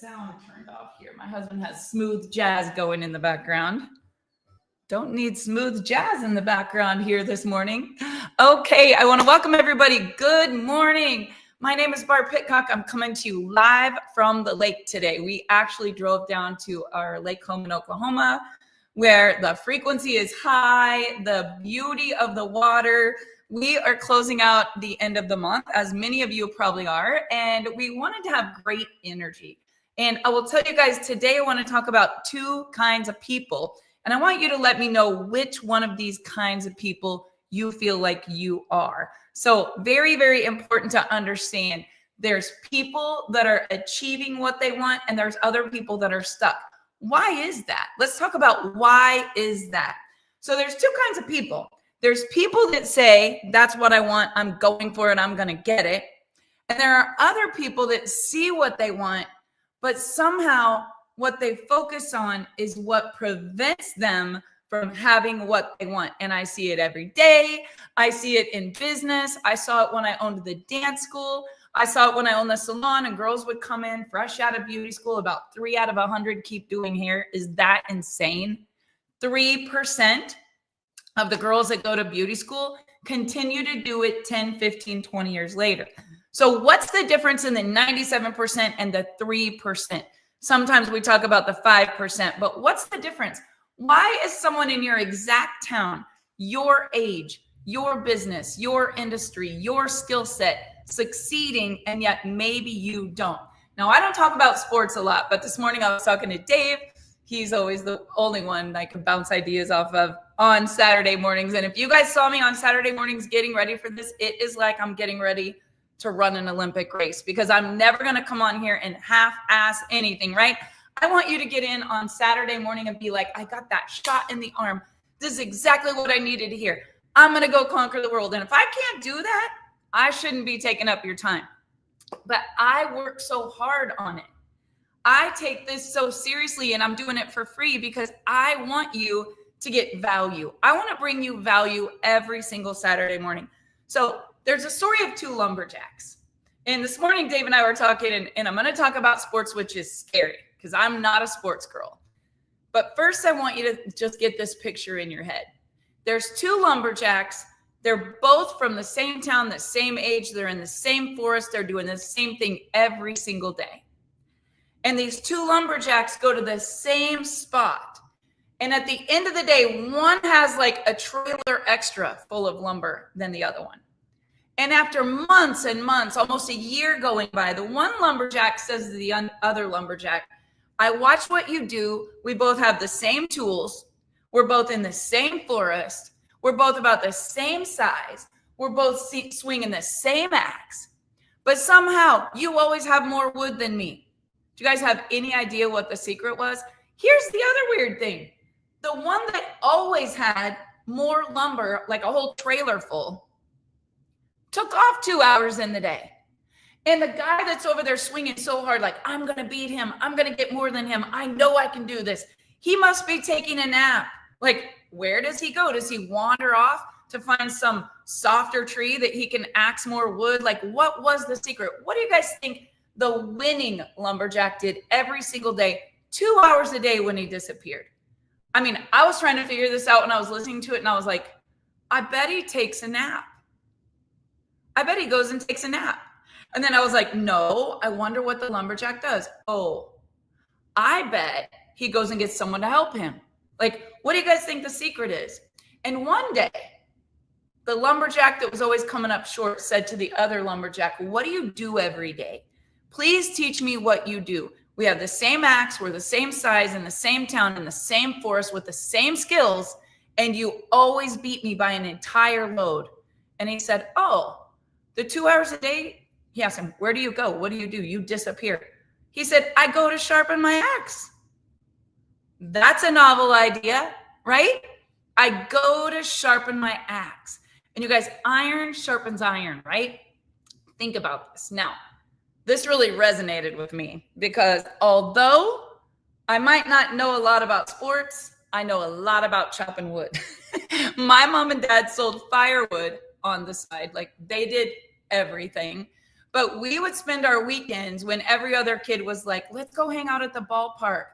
Sound turned off here. My husband has smooth jazz going in the background. Don't need smooth jazz in the background here this morning. Okay, I want to welcome everybody. Good morning. My name is Barb Pitcock. I'm coming to you live from the lake today. We actually drove down to our lake home in Oklahoma, where the frequency is high, the beauty of the water. We are closing out the end of the month, as many of you probably are, and we wanted to have great energy. And I will tell you guys today, I want to talk about two kinds of people. And I want you to let me know which one of these kinds of people you feel like you are. So very, very important to understand. There's people that are achieving what they want, and there's other people that are stuck. Why is that? Let's talk about why is that. So there's two kinds of people. There's people that say, that's what I want, I'm going for it, I'm going to get it. And there are other people that see what they want, but somehow what they focus on is what prevents them from having what they want. And I see it every day. I see it in business. I saw it when I owned the dance school. I saw it when I owned the salon, and girls would come in fresh out of beauty school. About 3 out of 100 keep doing hair. Is that insane? 3% of the girls that go to beauty school continue to do it 10, 15, 20 years later. So what's the difference in the 97% and the 3%? Sometimes we talk about the 5%, but what's the difference? Why is someone in your exact town, your age, your business, your industry, your skill set succeeding, and yet maybe you don't? Now, I don't talk about sports a lot, but this morning I was talking to Dave. He's always the only one I can bounce ideas off of on Saturday mornings. And if you guys saw me on Saturday mornings getting ready for this, it is like I'm getting ready to run an Olympic race, because I'm never going to come on here and half-ass anything, right? I want you to get in on Saturday morning and be like, I got that shot in the arm. This is exactly what I needed to hear. I'm going to go conquer the world. And if I can't do that, I shouldn't be taking up your time. But I work so hard on it. I take this so seriously, and I'm doing it for free because I want you to get value. I want to bring you value every single Saturday morning. So there's a story of two lumberjacks. And this morning, Dave and I were talking, and I'm going to talk about sports, which is scary because I'm not a sports girl. But first, I want you to just get this picture in your head. There's two lumberjacks. They're both from the same town, the same age. They're in the same forest. They're doing the same thing every single day. And these two lumberjacks go to the same spot. And at the end of the day, one has like a trailer extra full of lumber than the other one. And after months and months, almost a year going by, the one lumberjack says to the other lumberjack, I watch what you do. We both have the same tools. We're both in the same forest. We're both about the same size. We're both swinging the same axe. But somehow you always have more wood than me. Do you guys have any idea what the secret was? Here's the other weird thing. The one that always had more lumber, like a whole trailer full, took off 2 hours in the day. And the guy that's over there swinging so hard, like, I'm going to beat him. I'm going to get more than him. I know I can do this. He must be taking a nap. Like, where does he go? Does he wander off to find some softer tree that he can axe more wood? Like, what was the secret? What do you guys think the winning lumberjack did every single day, 2 hours a day when he disappeared? I mean, I was trying to figure this out when I was listening to it, and I was like, I bet he takes a nap. I bet he goes and takes a nap. And then I was like, no, I wonder what the lumberjack does. Oh, I bet he goes and gets someone to help him. Like, what do you guys think the secret is? And one day, the lumberjack that was always coming up short said to the other lumberjack, what do you do every day? Please teach me what you do. We have the same axe, we're the same size, in the same town, in the same forest, with the same skills, and you always beat me by an entire load. And he said, oh, the 2 hours a day? He asked him, where do you go? What do? You disappear. He said, I go to sharpen my axe. That's a novel idea, right? I go to sharpen my axe. And you guys, iron sharpens iron, right? Think about this. Now, this really resonated with me because although I might not know a lot about sports, I know a lot about chopping wood. My mom and dad sold firewood on the side. Like, they did everything. But we would spend our weekends when every other kid was like, let's go hang out at the ballpark.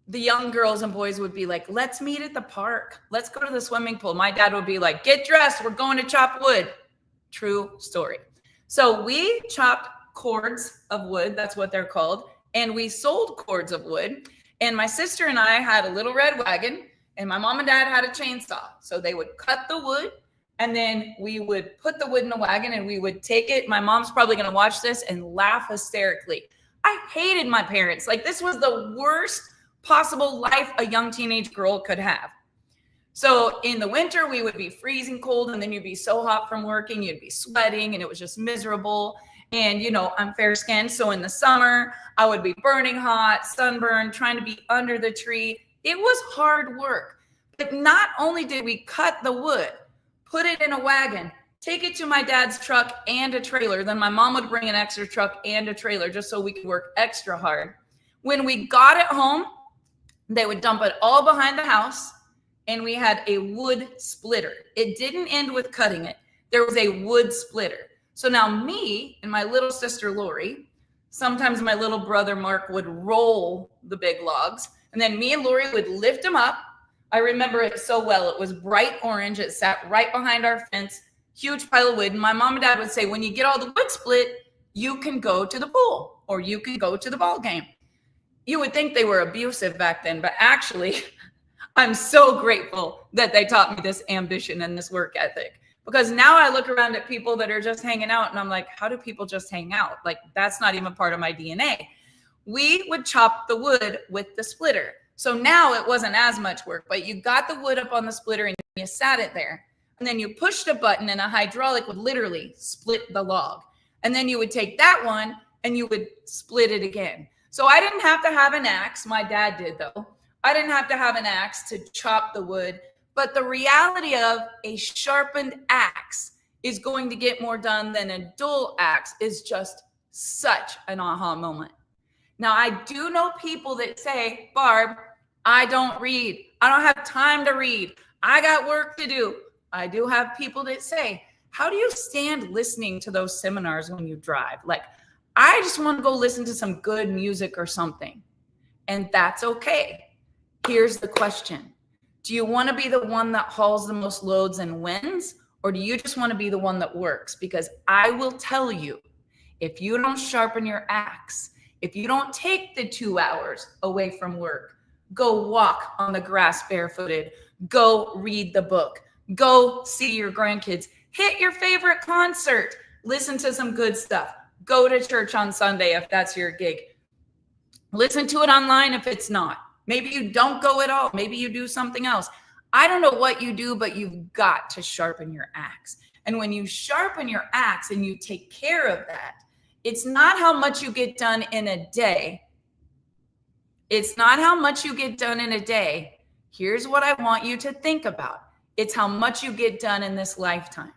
The young girls and boys would be like, let's meet at the park. Let's go to the swimming pool. My dad would be like, get dressed. We're going to chop wood. True story. So we chopped cords of wood. That's what they're called. And we sold cords of wood. And my sister and I had a little red wagon, and my mom and dad had a chainsaw. So they would cut the wood, and then we would put the wood in the wagon, and we would take it. My mom's probably going to watch this and laugh hysterically. I hated my parents. Like, this was the worst possible life a young teenage girl could have. So in the winter, we would be freezing cold, and then you'd be so hot from working, you'd be sweating, and it was just miserable. And, I'm fair skinned. So in the summer, I would be burning hot, sunburned, trying to be under the tree. It was hard work. But not only did we cut the wood, put it in a wagon, take it to my dad's truck and a trailer. Then my mom would bring an extra truck and a trailer just so we could work extra hard. When we got it home, they would dump it all behind the house, and we had a wood splitter. It didn't end with cutting it. There was a wood splitter. So now me and my little sister Lori, sometimes my little brother Mark would roll the big logs, and then me and Lori would lift them up. I remember it so well. It was bright orange. It sat right behind our fence, huge pile of wood. And my mom and dad would say, when you get all the wood split, you can go to the pool or you can go to the ball game. You would think they were abusive back then, but actually, I'm so grateful that they taught me this ambition and this work ethic, because now I look around at people that are just hanging out and I'm like, how do people just hang out? Like, that's not even part of my DNA. We would chop the wood with the splitter. So now it wasn't as much work, but you got the wood up on the splitter and you sat it there. And then you pushed a button and a hydraulic would literally split the log. And then you would take that one and you would split it again. So I didn't have to have an axe. My dad did, though. I didn't have to have an axe to chop the wood. But the reality of a sharpened axe is going to get more done than a dull axe is just such an aha moment. Now, I do know people that say, Barb, I don't read. I don't have time to read. I got work to do. I do have people that say, how do you stand listening to those seminars when you drive? Like, I just want to go listen to some good music or something. And that's okay. Here's the question. Do you want to be the one that hauls the most loads and wins? Or do you just want to be the one that works? Because I will tell you, if you don't sharpen your axe, if you don't take the 2 hours away from work, go walk on the grass barefooted, go read the book, go see your grandkids, hit your favorite concert, listen to some good stuff, go to church on Sunday if that's your gig, listen to it online if it's not. Maybe you don't go at all. Maybe you do something else. I don't know what you do, but you've got to sharpen your axe. And when you sharpen your axe and you take care of that, it's not how much you get done in a day. It's not how much you get done in a day. Here's what I want you to think about. It's how much you get done in this lifetime.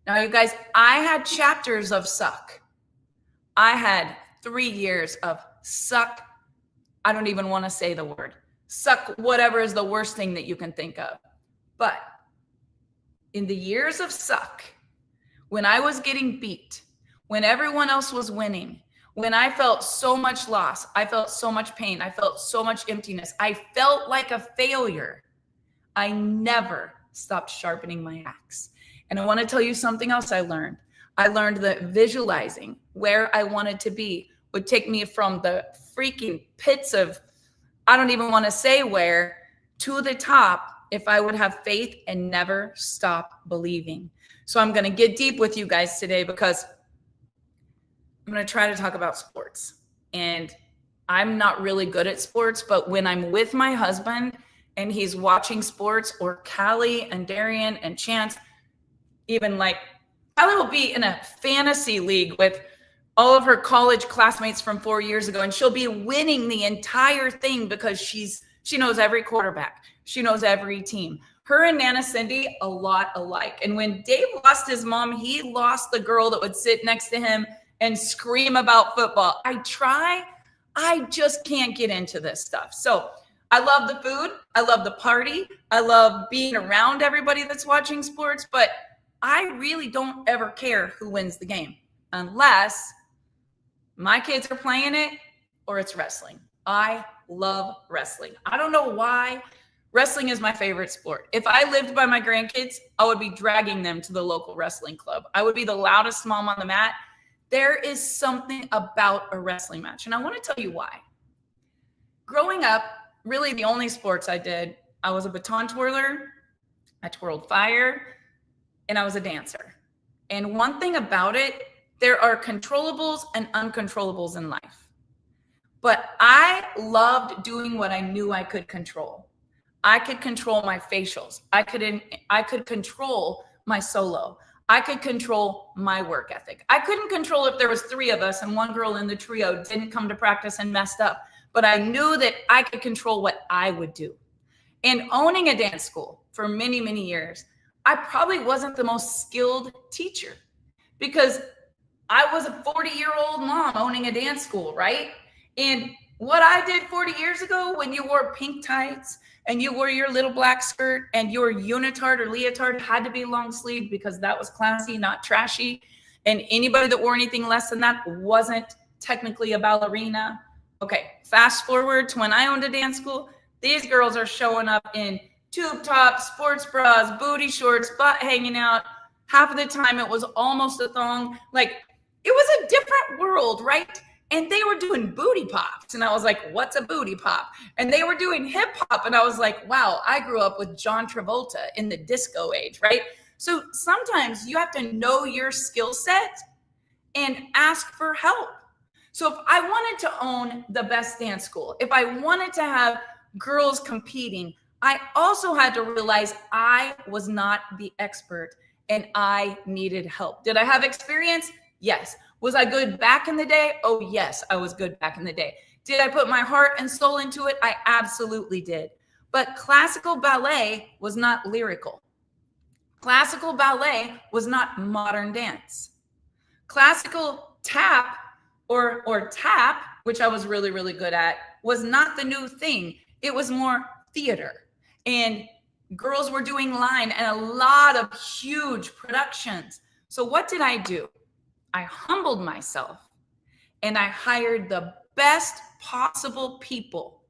Now, you guys, I had chapters of suck. I had 3 years of suck. I don't even want to say the word. Suck, whatever is the worst thing that you can think of. But in the years of suck, when I was getting beat, when everyone else was winning, when I felt so much loss, I felt so much pain, I felt so much emptiness, I felt like a failure, I never stopped sharpening my axe. And I want to tell you something else I learned. I learned that visualizing where I wanted to be would take me from the freaking pits of, I don't even want to say where, to the top if I would have faith and never stop believing. So I'm going to get deep with you guys today because I'm going to try to talk about sports. And I'm not really good at sports, but when I'm with my husband and he's watching sports, or Callie and Darian and Chance, even like Callie will be in a fantasy league with all of her college classmates from 4 years ago, and she'll be winning the entire thing because she knows every quarterback. She knows every team. Her and Nana Cindy, a lot alike. And when Dave lost his mom, he lost the girl that would sit next to him and scream about football. I just can't get into this stuff. So I love the food. I love the party. I love being around everybody that's watching sports. But I really don't ever care who wins the game unless my kids are playing it or it's wrestling. I love wrestling. I don't know why. Wrestling is my favorite sport. If I lived by my grandkids, I would be dragging them to the local wrestling club. I would be the loudest mom on the mat. There is something about a wrestling match, and I want to tell you why. Growing up, really the only sports I did, I was a baton twirler, I twirled fire, and I was a dancer. And one thing about it, there are controllables and uncontrollables in life. But I loved doing what I knew I could control. I could control my facials. I could control my solo. I could control my work ethic. I couldn't control if there was 3 of us and one girl in the trio didn't come to practice and messed up. But I knew that I could control what I would do. And owning a dance school for many, many years, I probably wasn't the most skilled teacher because I was a 40-year-old mom owning a dance school, right? And what I did 40 years ago when you wore pink tights and you wore your little black skirt and your unitard or leotard had to be long sleeved because that was classy, not trashy. And anybody that wore anything less than that wasn't technically a ballerina. Okay, fast forward to when I owned a dance school, these girls are showing up in tube tops, sports bras, booty shorts, butt hanging out. Half of the time it was almost a thong. Like, it was a different world, right? And they were doing booty pops. And I was like, what's a booty pop? And they were doing hip hop. And I was like, wow, I grew up with John Travolta in the disco age, right? So sometimes you have to know your skill set and ask for help. So if I wanted to own the best dance school, if I wanted to have girls competing, I also had to realize I was not the expert and I needed help. Did I have experience? Yes. Was I good back in the day? Oh, yes, I was good back in the day. Did I put my heart and soul into it? I absolutely did. But classical ballet was not lyrical. Classical ballet was not modern dance. Classical tap or tap, which I was really, really good at, was not the new thing. It was more theater. And girls were doing line and a lot of huge productions. So what did I do? I humbled myself and I hired the best possible people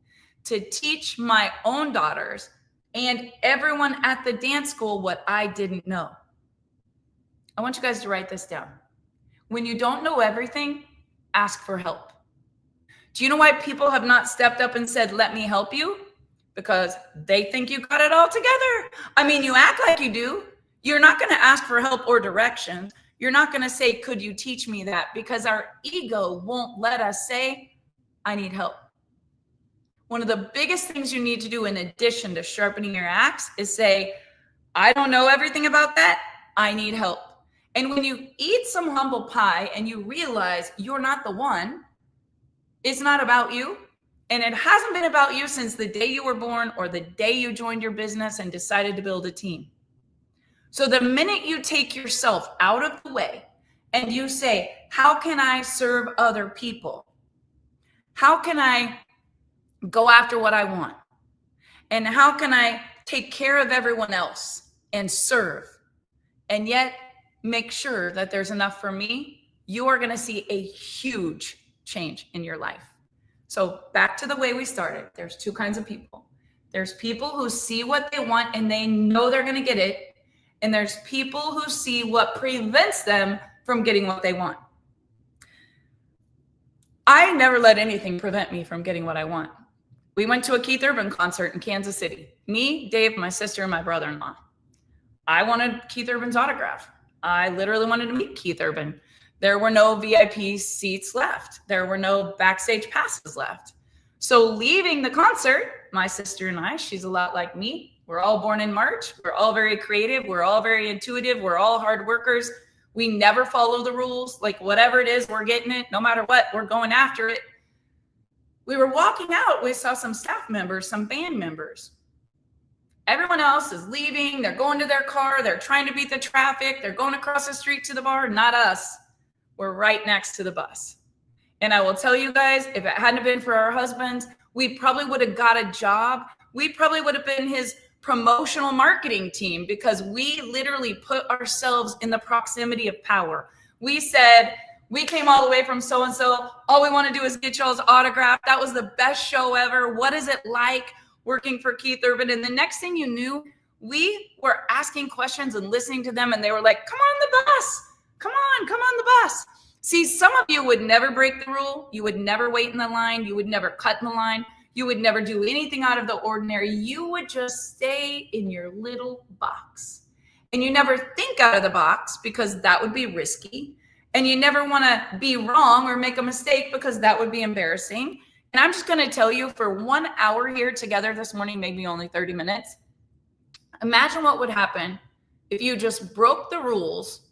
to teach my own daughters and everyone at the dance school what I didn't know. I want you guys to write this down. When you don't know everything, ask for help. Do you know why people have not stepped up and said, let me help you? Because they think you got it all together. I mean, you act like you do. You're not going to ask for help or directions. You're not going to say, could you teach me that? Because our ego won't let us say, I need help. One of the biggest things you need to do in addition to sharpening your axe is say, I don't know everything about that. I need help. And when you eat some humble pie and you realize you're not the one, it's not about you. And it hasn't been about you since the day you were born or the day you joined your business and decided to build a team. So the minute you take yourself out of the way and you say, how can I serve other people? How can I go after what I want? And how can I take care of everyone else and serve and yet make sure that there's enough for me? You are going to see a huge change in your life. So back to the way we started. There's 2 kinds of people. There's people who see what they want and they know they're going to get it. And there's people who see what prevents them from getting what they want. I never let anything prevent me from getting what I want. We went to a Keith Urban concert in Kansas City. Me, Dave, my sister, and my brother-in-law. I wanted Keith Urban's autograph. I literally wanted to meet Keith Urban. There were no VIP seats left. There were no backstage passes left. So leaving the concert, my sister and I, she's a lot like me. We're all born in March. We're all very creative. We're all very intuitive. We're all hard workers. We never follow the rules. Like whatever it is, we're getting it. No matter what, we're going after it. We were walking out. We saw some staff members, some band members. Everyone else is leaving. They're going to their car. They're trying to beat the traffic. They're going across the street to the bar. Not us. We're right next to the bus. And I will tell you guys, if it hadn't been for our husbands, we probably would have got a job. We probably would have been his promotional marketing team because we literally put ourselves in the proximity of power. We said, we came all the way from so-and-so. All we want to do is get y'all's autograph. That was the best show ever. What is it like working for Keith Urban? And the next thing you knew, we were asking questions and listening to them. And they were like, come on the bus. Come on the bus. See, some of you would never break the rule. You would never wait in the line. You would never cut in the line. You would never do anything out of the ordinary. You would just stay in your little box. And you never think out of the box because that would be risky. And you never want to be wrong or make a mistake because that would be embarrassing. And I'm just going to tell you, for 1 hour here together this morning, maybe only 30 minutes, imagine what would happen if you just broke the rules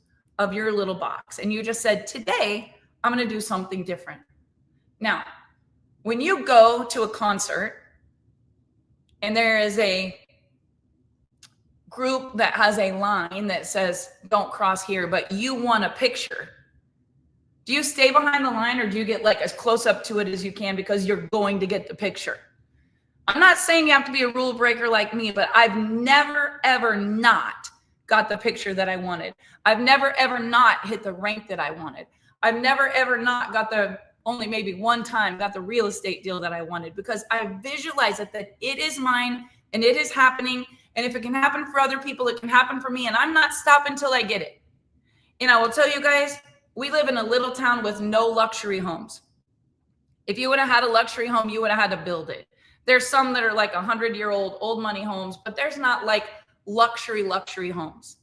of your little box and you just said, today, I'm going to do something different. Now, when you go to a concert and there is a group that has a line that says, don't cross here, but you want a picture, do you stay behind the line or do you get like as close up to it as you can because you're going to get the picture? I'm not saying you have to be a rule breaker like me, but I've never, ever not got the picture that I wanted. I've never, ever not hit the rank that I wanted. I've never, ever not got only maybe one time got the real estate deal that I wanted because I visualize it that it is mine and it is happening. And if it can happen for other people, it can happen for me. And I'm not stopping till I get it. And I will tell you guys, we live in a little town with no luxury homes. If you would have had a luxury home, you would have had to build it. There's some that are like 100-year-old old money homes, but there's not like luxury homes.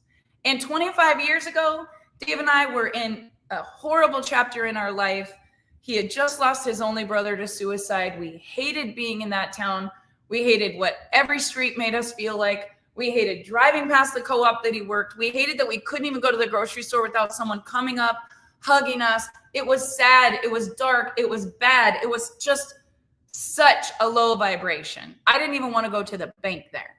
And 25 years ago, Dave and I were in a horrible chapter in our life. He had just lost his only brother to suicide. We hated being in that town. We hated what every street made us feel like. We hated driving past the co-op that he worked. We hated that we couldn't even go to the grocery store without someone coming up, hugging us. It was sad. It was dark. It was bad. It was just such a low vibration. I didn't even want to go to the bank there.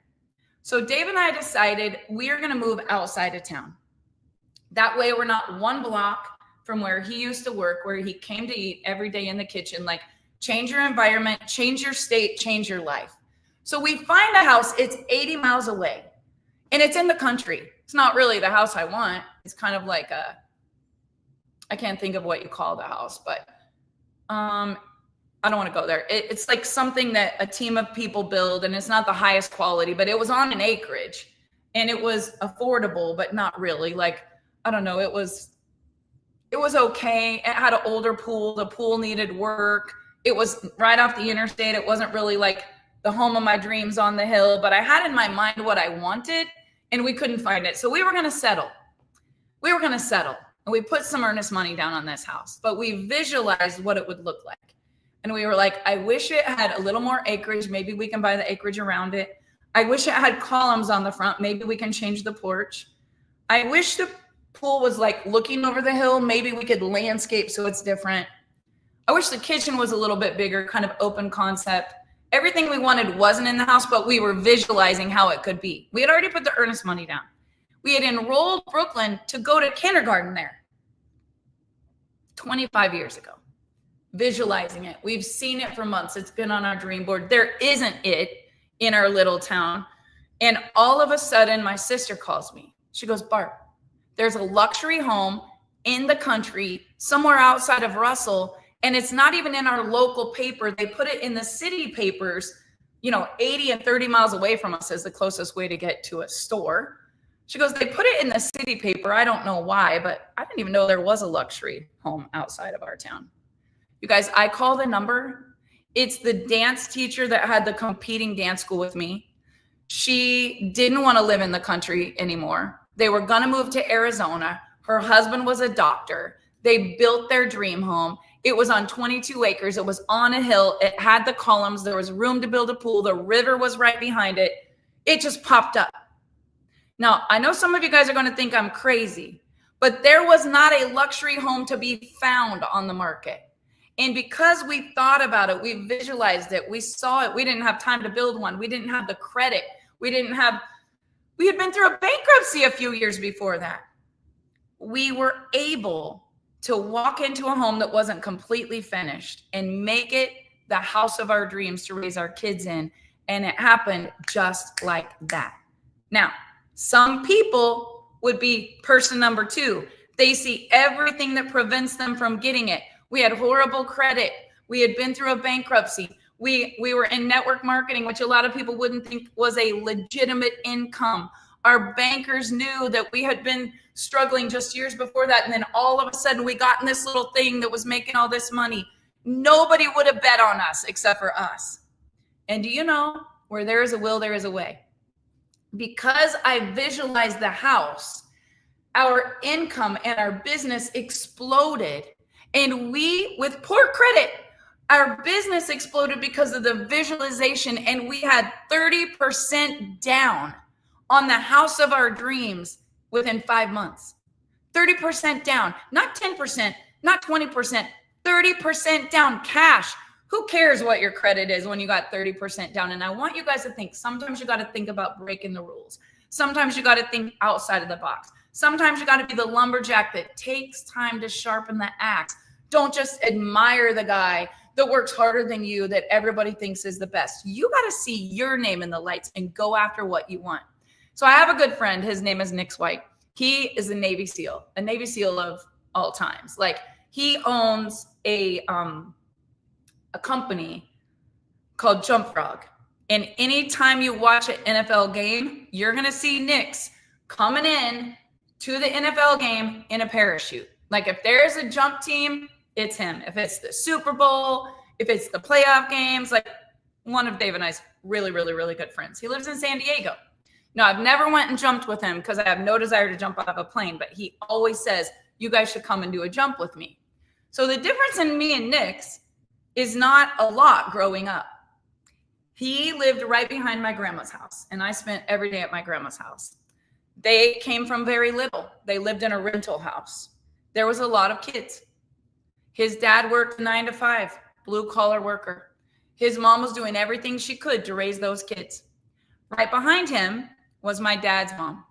So Dave and I decided we are going to move outside of town. That way we're not one block from where he used to work, where he came to eat every day in the kitchen. Like, change your environment, change your state, change your life. So we find a house, it's 80 miles away and it's in the country. It's not really the house I want. It's kind of like I can't think of what you call the house, but I don't want to go there. It's like something that a team of people build, and it's not the highest quality, but it was on an acreage and it was affordable, but not really. Like, I don't know. It was okay. It had an older pool. The pool needed work. It was right off the interstate. It wasn't really like the home of my dreams on the hill, but I had in my mind what I wanted and we couldn't find it. So we were going to settle. And we put some earnest money down on this house, but we visualized what it would look like. And we were like, I wish it had a little more acreage. Maybe we can buy the acreage around it. I wish it had columns on the front. Maybe we can change the porch. I wish the pool was like looking over the hill. Maybe we could landscape so it's different. I wish the kitchen was a little bit bigger, kind of open concept. Everything we wanted wasn't in the house, but we were visualizing how it could be. We had already put the earnest money down. We had enrolled Brooklyn to go to kindergarten there 25 years ago. Visualizing it. We've seen it for months. It's been on our dream board. There isn't it in our little town. And all of a sudden, my sister calls me. She goes, Barb, there's a luxury home in the country somewhere outside of Russell, and it's not even in our local paper. They put it in the city papers, 80 and 30 miles away from us is the closest way to get to a store. She goes, they put it in the city paper. I don't know why, but I didn't even know there was a luxury home outside of our town. You guys, I call the number. It's the dance teacher that had the competing dance school with me. She didn't want to live in the country anymore. They were going to move to Arizona. Her husband was a doctor. They built their dream home. It was on 22 acres. It was on a hill. It had the columns. There was room to build a pool. The river was right behind it. It just popped up. Now, I know some of you guys are going to think I'm crazy, but there was not a luxury home to be found on the market. And because we thought about it, we visualized it, we saw it, we didn't have time to build one. We didn't have the credit. We had been through a bankruptcy a few years before that. We were able to walk into a home that wasn't completely finished and make it the house of our dreams to raise our kids in And it happened just like that. Now, some people would be person number 2. They see everything that prevents them from getting it. We had horrible credit. We had been through a bankruptcy. We were in network marketing, which a lot of people wouldn't think was a legitimate income. Our bankers knew that we had been struggling just years before that. And then all of a sudden we got in this little thing that was making all this money. Nobody would have bet on us except for us. And do you know, where there is a will, there is a way. Because I visualized the house, our income and our business exploded. And we, with poor credit, our business exploded because of the visualization. And we had 30% down on the house of our dreams within 5 months. 30% down, not 10%, not 20%, 30% down cash. Who cares what your credit is when you got 30% down? And I want you guys to think, sometimes you got to think about breaking the rules. Sometimes you got to think outside of the box. Sometimes you got to be the lumberjack that takes time to sharpen the axe. Don't just admire the guy that works harder than you, that everybody thinks is the best. You got to see your name in the lights and go after what you want. So I have a good friend. His name is Nick White. He is a Navy SEAL of all times. Like, he owns a company called Jump Frog. And anytime you watch an NFL game, you're going to see Nick's coming in to the NFL game in a parachute. Like, if there's a jump team, it's him. If it's the Super Bowl, if it's the playoff games, like one of Dave and I's really, really, really good friends. He lives in San Diego. No, I've never went and jumped with him because I have no desire to jump out of a plane, but he always says, you guys should come and do a jump with me. So the difference in me and Nick's is not a lot growing up. He lived right behind my grandma's house, and I spent every day at my grandma's house. They came from very little. They lived in a rental house. There was a lot of kids. His dad worked 9 to 5, blue collar worker. His mom was doing everything she could to raise those kids. Right behind him was my dad's mom.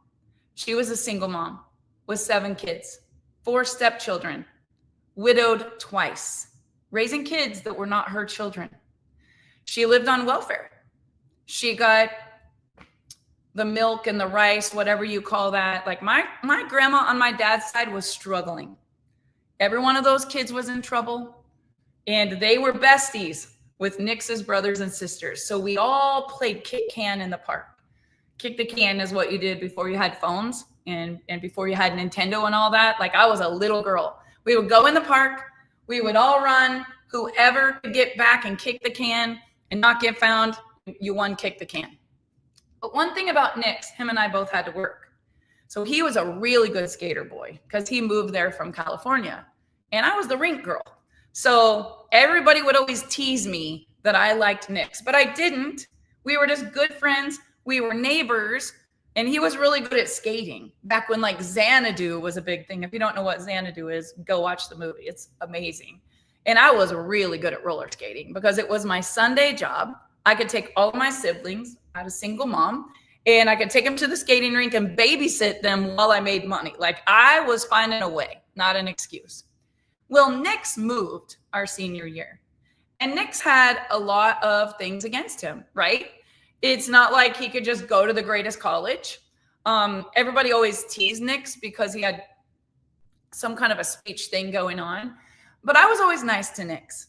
She was a single mom with 7 kids, 4 stepchildren, widowed twice, raising kids that were not her children. She lived on welfare. She got the milk and the rice, whatever you call that. Like, my grandma on my dad's side was struggling. Every one of those kids was in trouble, and they were besties with Nick's brothers and sisters. So we all played kick can in the park. Kick the can is what you did before you had phones and before you had Nintendo and all that. Like, I was a little girl. We would go in the park. We would all run. Whoever could get back and kick the can and not get found, you won kick the can. But one thing about Nick's, him and I both had to work. So he was a really good skater boy because he moved there from California. And I was the rink girl. So everybody would always tease me that I liked Nick's, but I didn't. We were just good friends. We were neighbors. And he was really good at skating back when, like, Xanadu was a big thing. If you don't know what Xanadu is, go watch the movie. It's amazing. And I was really good at roller skating because it was my Sunday job. I could take all of my siblings, I had a single mom, and I could take them to the skating rink and babysit them while I made money. Like, I was finding a way, not an excuse. Well, Nick's moved our senior year, and Nick's had a lot of things against him, right? It's not like he could just go to the greatest college. Everybody always teased Nick's because he had some kind of a speech thing going on. But I was always nice to Nick's.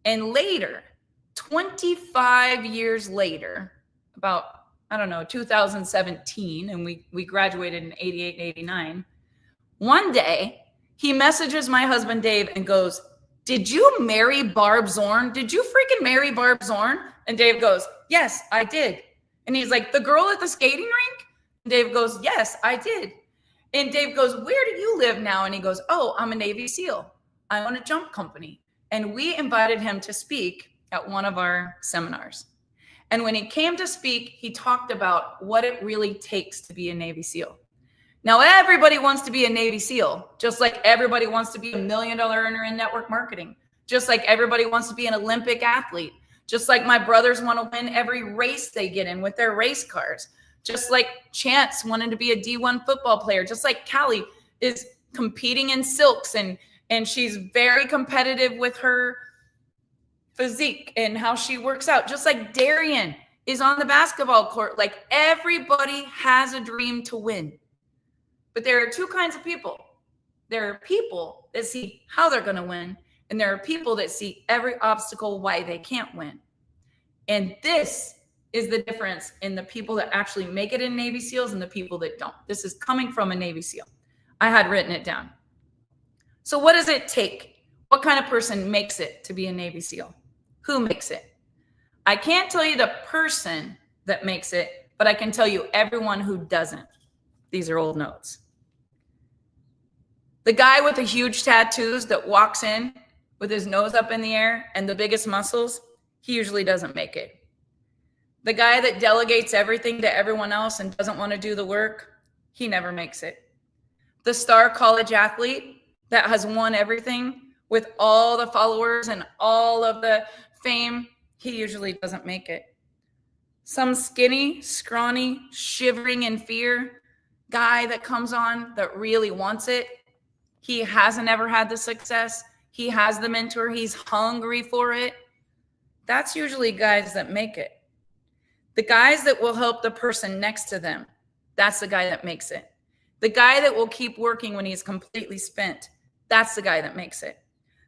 And later, 25 years later, about, 2017, and we graduated in 88 and 89, one day he messages my husband Dave and goes, "Did you marry Barb Zorn? Did you freaking marry Barb Zorn?" And Dave goes, "Yes, I did." And he's like, "The girl at the skating rink?" And Dave goes, "Yes, I did." And Dave goes, "Where do you live now?" And he goes, "Oh, I'm a Navy SEAL. I own a jump company." And we invited him to speak at one of our seminars. And when he came to speak, he talked about what it really takes to be a Navy SEAL. Now, everybody wants to be a Navy SEAL, just like everybody wants to be $1 million earner in network marketing, just like everybody wants to be an Olympic athlete, just like my brothers want to win every race they get in with their race cars, just like Chance wanted to be a D1 football player, just like Callie is competing in silks and she's very competitive with her physique and how she works out, just like Darian is on the basketball court. Like, everybody has a dream to win. But there are two kinds of people. There are people that see how they're going to win, and there are people that see every obstacle why they can't win. And this is the difference in the people that actually make it in Navy SEALs and the people that don't. This is coming from a Navy SEAL. I had written it down. So what does it take? What kind of person makes it to be a Navy SEAL? Who makes it? I can't tell you the person that makes it, but I can tell you everyone who doesn't. These are old notes. The guy with the huge tattoos that walks in with his nose up in the air and the biggest muscles, he usually doesn't make it. The guy that delegates everything to everyone else and doesn't want to do the work, he never makes it. The star college athlete that has won everything with all the followers and all of the fame, he usually doesn't make it. Some skinny, scrawny, shivering in fear guy that comes on that really wants it, he hasn't ever had the success. He has the mentor. He's hungry for it. That's usually guys that make it. The guys that will help the person next to them, that's the guy that makes it. The guy that will keep working when he's completely spent, that's the guy that makes it.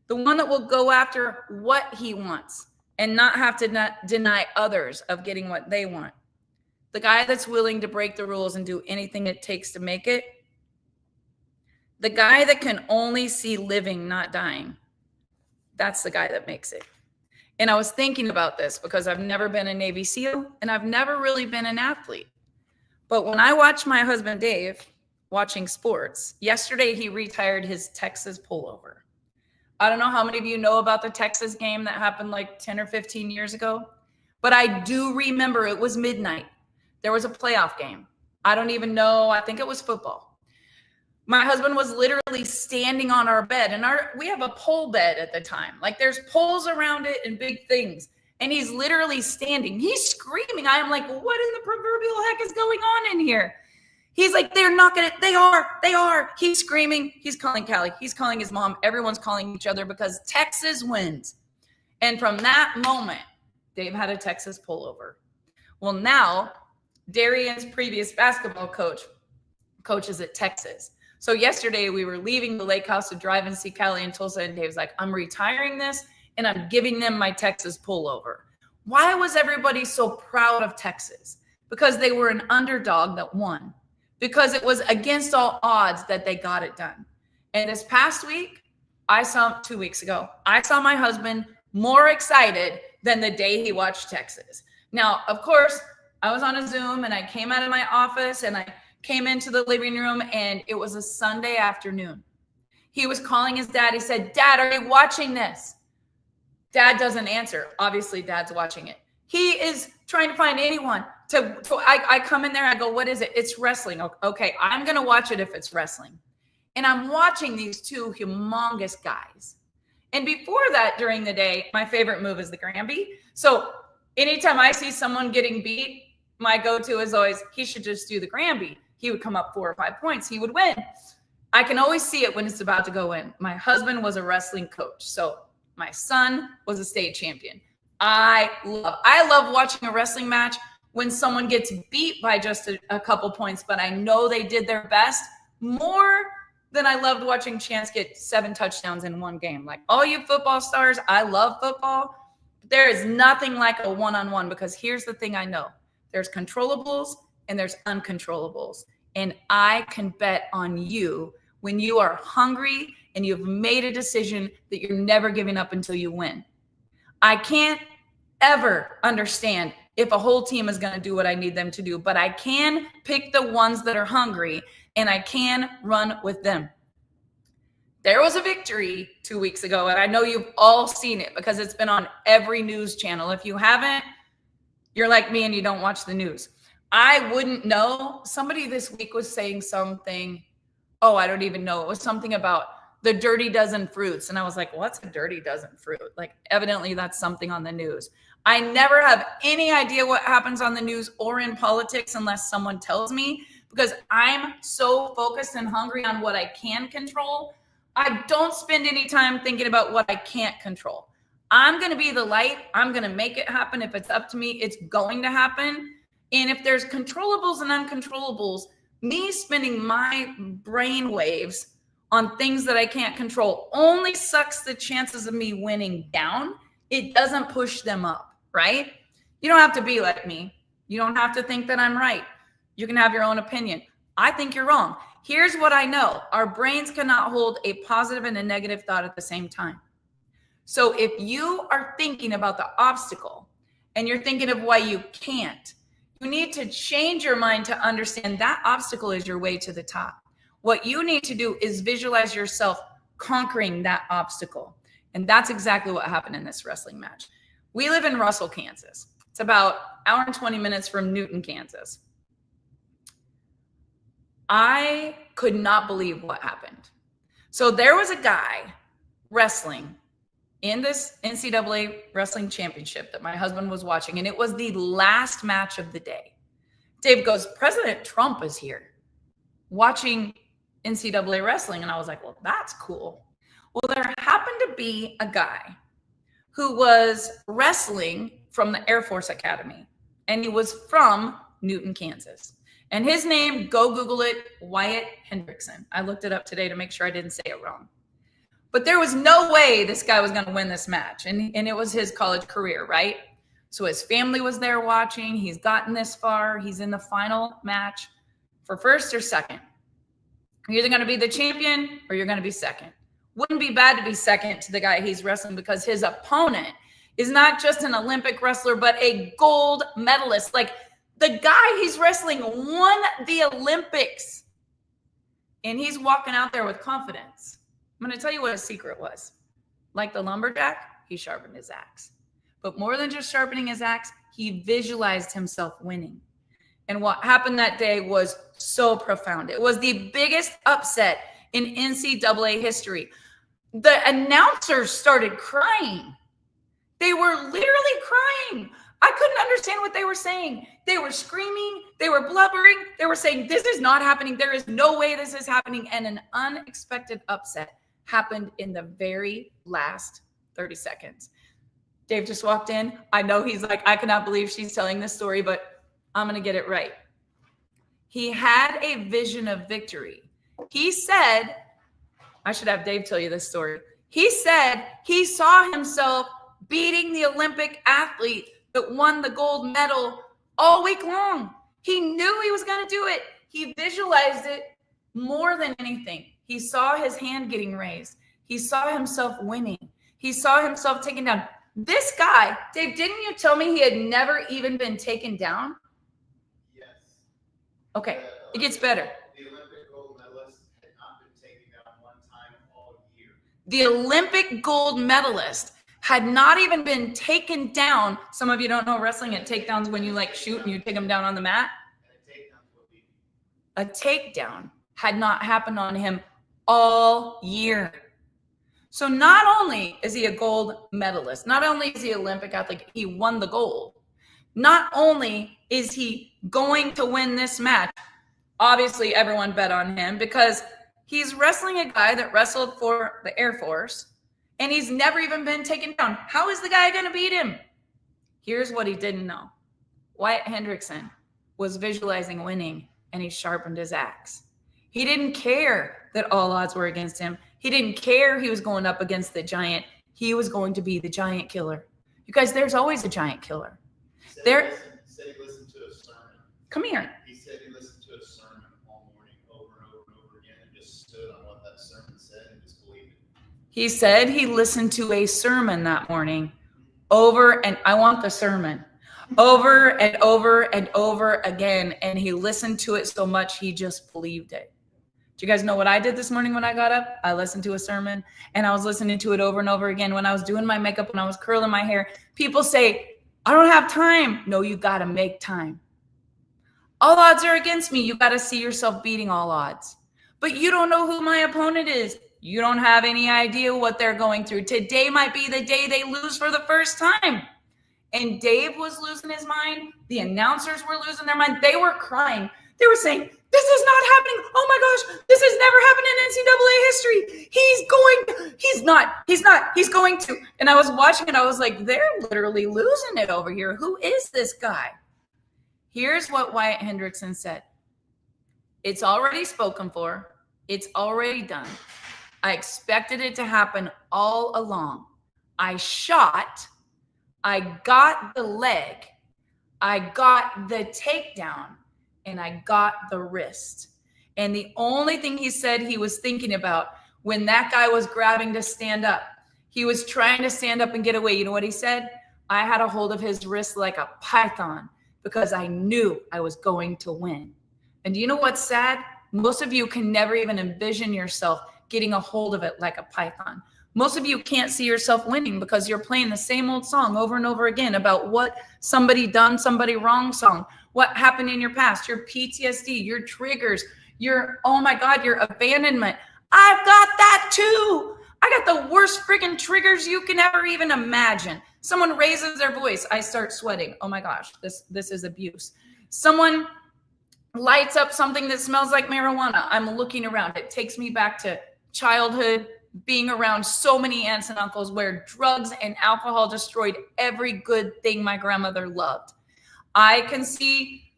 The one that will go after what he wants and not have to deny others of getting what they want. The guy that's willing to break the rules and do anything it takes to make it. The guy that can only see living, not dying. That's the guy that makes it. And I was thinking about this because I've never been a Navy SEAL and I've never really been an athlete. But when I watch my husband, Dave, watching sports, yesterday he retired his Texas pullover. I don't know how many of you know about the Texas game that happened like 10 or 15 years ago, but I do remember it was midnight. There was a playoff game. I don't even know. I think it was football. My husband was literally standing on our bed, and we have a pole bed at the time. Like, there's poles around it and big things. And he's literally standing. He's screaming. I'm like, what in the proverbial heck is going on in here? He's like, they're not going to, they are. He's screaming. He's calling Callie. He's calling his mom. Everyone's calling each other because Texas wins. And from that moment, Dave had a Texas pullover. Well, now, Darian's previous basketball coach coaches at Texas. So yesterday we were leaving the lake house to drive and see Callie in Tulsa, and Dave's like, I'm retiring this and I'm giving them my Texas pullover. Why was everybody so proud of Texas? Because they were an underdog that won. Because it was against all odds that they got it done. And this past week, 2 weeks ago, I saw my husband more excited than the day he watched Texas. Now, of course, I was on a Zoom and I came out of my office and I came into the living room, and it was a Sunday afternoon. He was calling his dad. He said, Dad, are you watching this? Dad doesn't answer. Obviously, Dad's watching it. He is trying to find anyone I come in there. I go, what is it? It's wrestling. Okay, I'm going to watch it if it's wrestling. And I'm watching these two humongous guys. And before that, during the day, my favorite move is the Granby. So anytime I see someone getting beat, my go-to is always, he should just do the Granby. He would come up 4 or 5 points. He would win. I can always see it when it's about to go in. My husband was a wrestling coach. So my son was a state champion. I love watching a wrestling match when someone gets beat by just a couple points, but I know they did their best more than I loved watching Chance get 7 touchdowns in one game. Like, all you football stars, I love football. There is nothing like a one-on-one, because here's the thing I know. There's controllables and there's uncontrollables. And I can bet on you when you are hungry and you've made a decision that you're never giving up until you win. I can't ever understand if a whole team is going to do what I need them to do, but I can pick the ones that are hungry and I can run with them. There was a victory 2 weeks ago, and I know you've all seen it because it's been on every news channel. If you haven't, you're like me and you don't watch the news. I wouldn't know. Somebody this week was saying something. Oh, I don't even know. It was something about the dirty dozen fruits. And I was like, what's a dirty dozen fruit? Like, evidently that's something on the news. I never have any idea what happens on the news or in politics unless someone tells me, because I'm so focused and hungry on what I can control. I don't spend any time thinking about what I can't control. I'm going to be the light. I'm going to make it happen. If it's up to me, it's going to happen. And if there's controllables and uncontrollables, me spending my brain waves on things that I can't control only sucks the chances of me winning down. It doesn't push them up, right? You don't have to be like me. You don't have to think that I'm right. You can have your own opinion. I think you're wrong. Here's what I know. Our brains cannot hold a positive and a negative thought at the same time. So if you are thinking about the obstacle and you're thinking of why you can't, you need to change your mind to understand that obstacle is your way to the top. What you need to do is visualize yourself conquering that obstacle. And that's exactly what happened in this wrestling match. We live in Russell, Kansas. It's about an hour and 20 minutes from Newton, Kansas. I could not believe what happened. So there was a guy wrestling in this NCAA wrestling championship that my husband was watching, and it was the last match of the day. Dave goes, President Trump is here watching NCAA wrestling. And I was like, well, that's cool. Well, there happened to be a guy who was wrestling from the Air Force Academy, and he was from Newton, Kansas. And his name, go Google it, Wyatt Hendrickson. I looked it up today to make sure I didn't say it wrong. But there was no way this guy was going to win this match. And it was his college career, right? So his family was there watching. He's gotten this far. He's in the final match for first or second. You're either going to be the champion or you're going to be second. Wouldn't be bad to be second to the guy he's wrestling because his opponent is not just an Olympic wrestler, but a gold medalist. Like the guy he's wrestling won the Olympics. And he's walking out there with confidence. I'm going to tell you what his secret was. Like the lumberjack, he sharpened his axe. But more than just sharpening his axe, he visualized himself winning. And what happened that day was so profound. It was the biggest upset in NCAA history. The announcers started crying. They were literally crying. I couldn't understand what they were saying. They were screaming. They were blubbering. They were saying, this is not happening. There is no way this is happening. And an unexpected upset happened in the very last 30 seconds. Dave just walked in. I know he's like, I cannot believe she's telling this story, but I'm going to get it right. He had a vision of victory. He said, I should have Dave tell you this story. He said he saw himself beating the Olympic athlete that won the gold medal all week long. He knew he was going to do it. He visualized it more than anything. He saw his hand getting raised. He saw himself winning. He saw himself taken down. This guy, Dave, didn't you tell me he had never even been taken down? Yes. Okay, it gets better. The Olympic gold medalist had not been taken down one time all year. The Olympic gold medalist had not even been taken down. Some of you don't know wrestling at takedowns when you like shoot and you take them down on the mat. A takedown had not happened on him all year. So not only is he a gold medalist, not only is he an Olympic athlete, he won the gold. Not only is he going to win this match, obviously everyone bet on him because he's wrestling a guy that wrestled for the Air Force and he's never even been taken down. How is the guy going to beat him? Here's what he didn't know. Wyatt Hendrickson was visualizing winning and he sharpened his axe. He didn't care that all odds were against him. He didn't care he was going up against the giant. He was going to be the giant killer. You guys, there's always a giant killer. He said he listened to a sermon. Come here. He said he listened to a sermon all morning over and over and over again and just stood on what that sermon said and just believed it. He said he listened to a sermon that morning over, and I want the sermon, over and over and over again. And he listened to it so much, he just believed it. Do you guys know what I did this morning when I got up? I listened to a sermon and I was listening to it over and over again. When I was doing my makeup, when I was curling my hair, people say, I don't have time. No, you got to make time. All odds are against me. You got to see yourself beating all odds. But you don't know who my opponent is. You don't have any idea what they're going through. Today might be the day they lose for the first time. And Dave was losing his mind. The announcers were losing their mind. They were crying. They were saying, this is not happening. Oh my gosh, this has never happened in NCAA history. He's going to. And I was watching it. I was like, they're literally losing it over here. Who is this guy? Here's what Wyatt Hendrickson said. It's already spoken for. It's already done. I expected it to happen all along. I shot. I got the leg. I got the takedown. And I got the wrist. And the only thing he said he was thinking about when that guy was grabbing to stand up, he was trying to stand up and get away. You know what he said? I had a hold of his wrist like a python because I knew I was going to win. And do you know what's sad? Most of you can never even envision yourself getting a hold of it like a python. Most of you can't see yourself winning because you're playing the same old song over and over again about what somebody done, somebody wrong song, what happened in your past, your PTSD, your triggers, your, oh my God, your abandonment. I've got that too. I got the worst friggin' triggers you can ever even imagine. Someone raises their voice, I start sweating. Oh my gosh, this is abuse. Someone lights up something that smells like marijuana. I'm looking around. It takes me back to childhood, being around so many aunts and uncles where drugs and alcohol destroyed every good thing my grandmother loved. I can see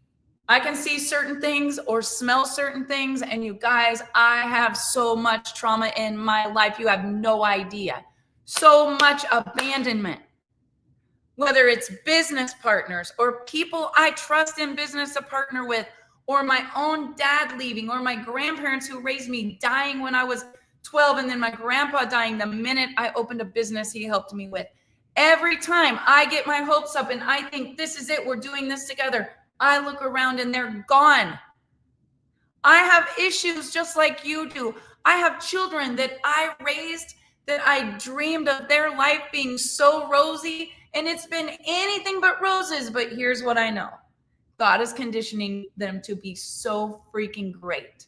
certain things or smell certain things. And you guys, I have so much trauma in my life. You have no idea. So much abandonment, whether it's business partners or people I trust in business to partner with, or my own dad leaving, or my grandparents who raised me dying when I was 12, and then my grandpa dying the minute I opened a business he helped me with. Every time I get my hopes up and I think this is it, we're doing this together, I look around and they're gone. I have issues just like you do. I have children that I raised that I dreamed of their life being so rosy, and it's been anything but roses. But here's what I know. God is conditioning them to be so freaking great.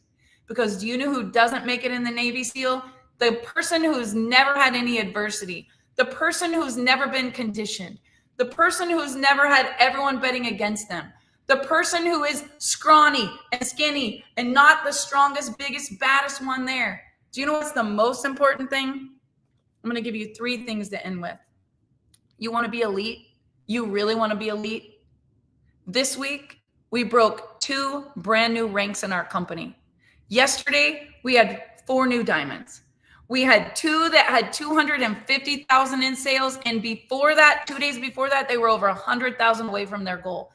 Because do you know who doesn't make it in the Navy SEAL? The person who's never had any adversity, the person who's never been conditioned, the person who's never had everyone betting against them, the person who is scrawny and skinny and not the strongest, biggest, baddest one there. Do you know what's the most important thing? I'm going to give you 3 things to end with. You want to be elite? You really want to be elite? This week, we broke 2 brand new ranks in our company. Yesterday, we had 4 new diamonds. We had 2 that had 250,000 in sales. And before that, 2 days before that, they were over 100,000 away from their goal.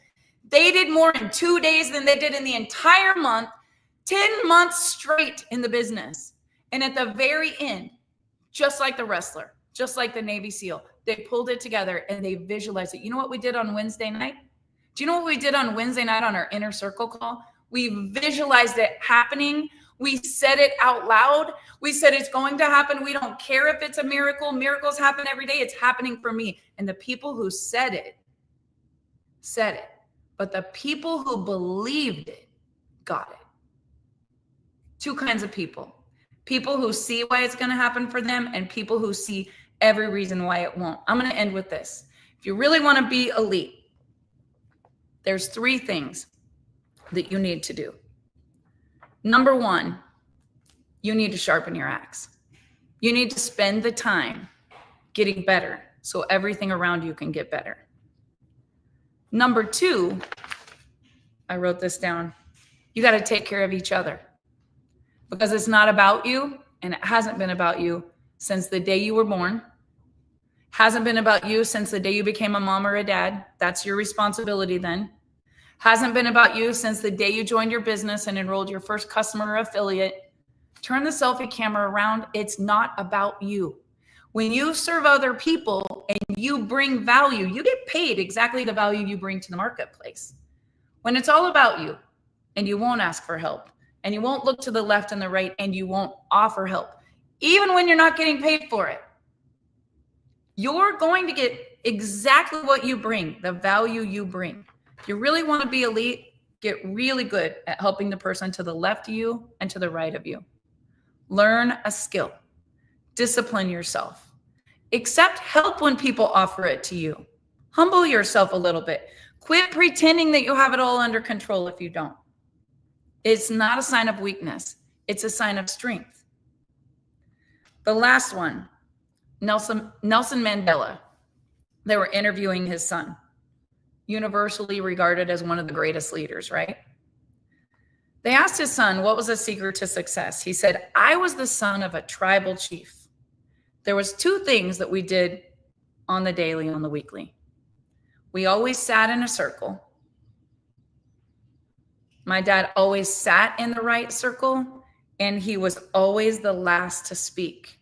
They did more in 2 days than they did in the entire month, 10 months straight in the business. And at the very end, just like the wrestler, just like the Navy SEAL, they pulled it together and they visualized it. You know what we did on Wednesday night? Do you know what we did on Wednesday night on our inner circle call? We visualized it happening. We said it out loud. We said it's going to happen. We don't care if it's a miracle. Miracles happen every day. It's happening for me. And the people who said it. But the people who believed it got it. 2 kinds of people. People who see why it's going to happen for them and people who see every reason why it won't. I'm going to end with this. If you really want to be elite, there's 3 things that you need to do. Number 1, you need to sharpen your axe. You need to spend the time getting better so everything around you can get better. Number 2, I wrote this down. You got to take care of each other because it's not about you, and it hasn't been about you since the day you were born. Hasn't been about you since the day you became a mom or a dad. That's your responsibility then. Hasn't been about you since the day you joined your business and enrolled your first customer or affiliate. Turn the selfie camera around. It's not about you. When you serve other people and you bring value, you get paid exactly the value you bring to the marketplace. When it's all about you and you won't ask for help and you won't look to the left and the right and you won't offer help, even when you're not getting paid for it, you're going to get exactly what you bring, the value you bring. If you really want to be elite, get really good at helping the person to the left of you and to the right of you. Learn a skill. Discipline yourself. Accept help when people offer it to you. Humble yourself a little bit. Quit pretending that you have it all under control if you don't. It's not a sign of weakness. It's a sign of strength. The last one, Nelson Mandela. They were interviewing his son, universally regarded as one of the greatest leaders, right? They asked his son, what was the secret to success? He said, I was the son of a tribal chief. There was 2 things that we did on the daily, on the weekly. We always sat in a circle. My dad always sat in the right circle, and he was always the last to speak.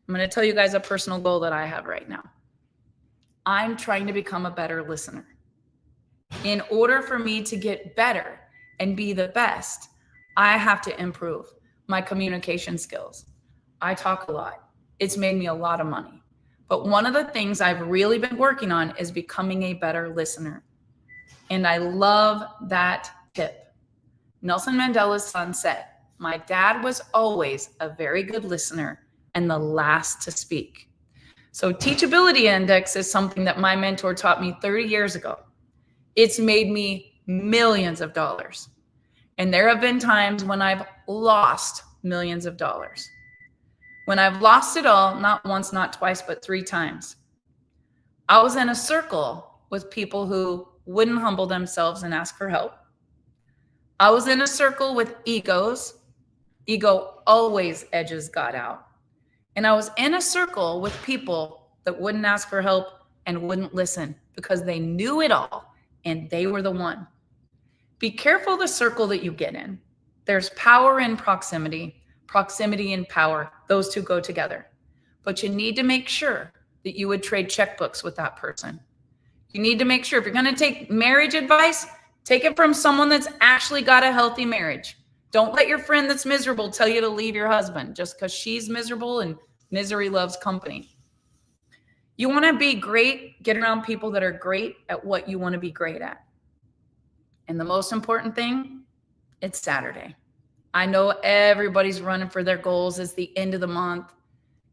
I'm going to tell you guys a personal goal that I have right now. I'm trying to become a better listener. In order for me to get better and be the best, I have to improve my communication skills. I talk a lot. It's made me a lot of money. But one of the things I've really been working on is becoming a better listener. And I love that tip. Nelson Mandela's son said, my dad was always a very good listener and the last to speak. So teachability index is something that my mentor taught me 30 years ago. It's made me millions of dollars. And there have been times when I've lost millions of dollars. When I've lost it all, not once, not twice, but 3 times. I was in a circle with people who wouldn't humble themselves and ask for help. I was in a circle with egos. Ego always edges God out. And I was in a circle with people that wouldn't ask for help and wouldn't listen because they knew it all and they were the one. Be careful the circle that you get in. There's power in proximity, proximity and power. Those 2 go together. But you need to make sure that you would trade checkbooks with that person. You need to make sure if you're going to take marriage advice, take it from someone that's actually got a healthy marriage. Don't let your friend that's miserable tell you to leave your husband just because she's miserable and misery loves company. You want to be great, get around people that are great at what you want to be great at. And the most important thing, it's Saturday. I know everybody's running for their goals. It's the end of the month.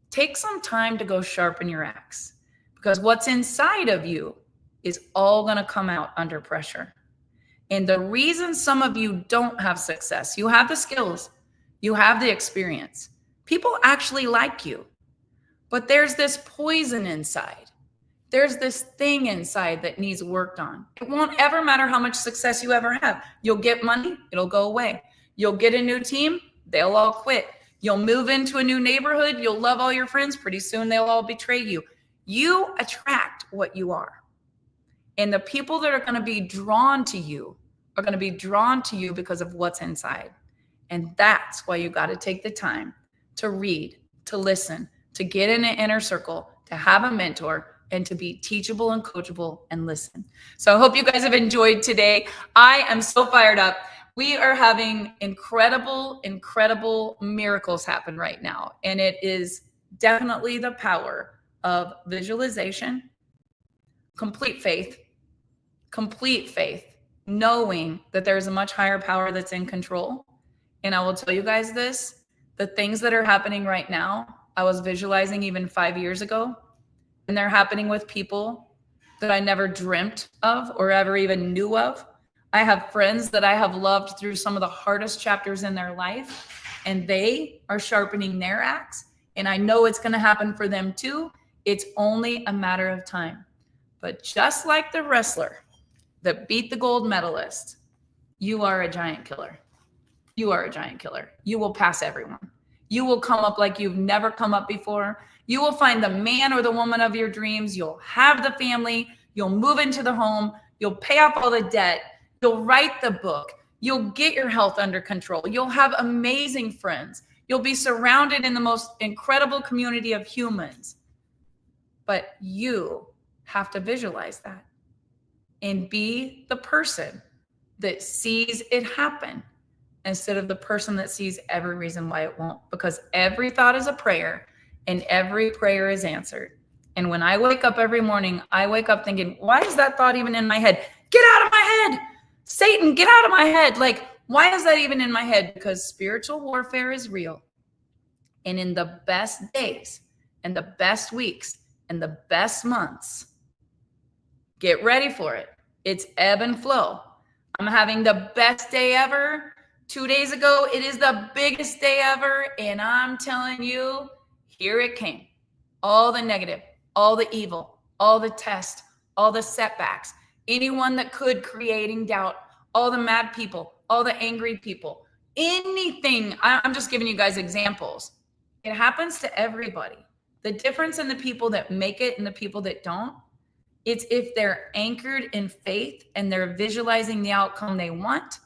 Take some time to go sharpen your axe because what's inside of you is all going to come out under pressure. And the reason some of you don't have success, you have the skills, you have the experience. People actually like you, but there's this poison inside. There's this thing inside that needs worked on. It won't ever matter how much success you ever have. You'll get money, it'll go away. You'll get a new team, they'll all quit. You'll move into a new neighborhood, you'll love all your friends, pretty soon they'll all betray you. You attract what you are. And the people that are going to be drawn to you are going to be drawn to you because of what's inside. And that's why you got to take the time to read, to listen, to get in an inner circle, to have a mentor, and to be teachable and coachable and listen. So I hope you guys have enjoyed today. I am so fired up. We are having incredible, incredible miracles happen right now. And it is definitely the power of visualization, complete faith, knowing that there's a much higher power that's in control. And I will tell you guys this, the things that are happening right now, I was visualizing even 5 years ago, and they're happening with people that I never dreamt of or ever even knew of. I have friends that I have loved through some of the hardest chapters in their life, and they are sharpening their axe. And I know it's going to happen for them too. It's only a matter of time. But just like the wrestler that beat the gold medalist, you are a giant killer. You are a giant killer. You will pass everyone. You will come up like you've never come up before. You will find the man or the woman of your dreams. You'll have the family. You'll move into the home. You'll pay off all the debt. You'll write the book. You'll get your health under control. You'll have amazing friends. You'll be surrounded in the most incredible community of humans. But you have to visualize that and be the person that sees it happen instead of the person that sees every reason why it won't, because every thought is a prayer and every prayer is answered. And when I wake up every morning, I wake up thinking, why is that thought even in my head? Get out of my head. Satan, get out of my head. Like, why is that even in my head? Because spiritual warfare is real. And in the best days and the best weeks and the best months, get ready for it. It's ebb and flow. I'm having the best day ever. 2 days ago, it is the biggest day ever. And I'm telling you, here it came. All the negative, all the evil, all the test, all the setbacks, anyone that could creating doubt, all the mad people, all the angry people, anything. I'm just giving you guys examples. It happens to everybody. The difference in the people that make it and the people that don't, it's if they're anchored in faith and they're visualizing the outcome they want,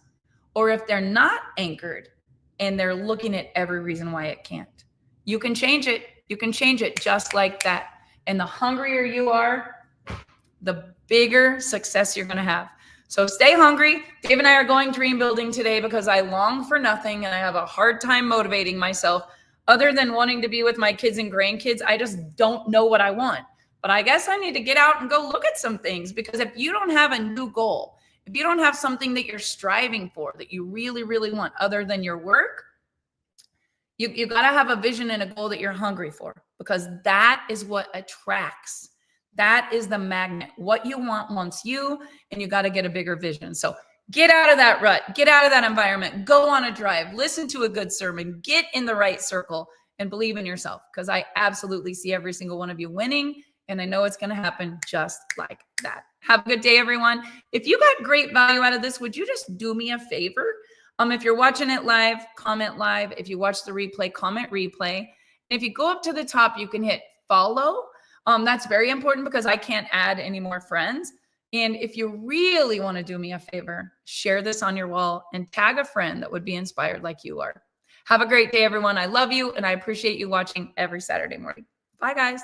or if they're not anchored and they're looking at every reason why it can't. You can change it. You can change it just like that. And the hungrier you are, the bigger success you're going to have. So stay hungry. Dave and I are going dream building today because I long for nothing and I have a hard time motivating myself other than wanting to be with my kids and grandkids. I just don't know what I want. But I guess I need to get out and go look at some things, because if you don't have a new goal, if you don't have something that you're striving for, that you really, really want other than your work, you got to have a vision and a goal that you're hungry for, because that is what attracts. That is the magnet. What you want wants you, and you got to get a bigger vision. So get out of that rut, get out of that environment, go on a drive, listen to a good sermon, get in the right circle, and believe in yourself, because I absolutely see every single one of you winning, and I know it's going to happen just like that. Have a good day, everyone. If you got great value out of this, would you just do me a favor? If you're watching it live, comment live. If you watch the replay, comment replay. If you go up to the top, you can hit follow. That's very important because I can't add any more friends. And if you really want to do me a favor, share this on your wall and tag a friend that would be inspired like you are. Have a great day, everyone. I love you, and I appreciate you watching every Saturday morning. Bye, guys.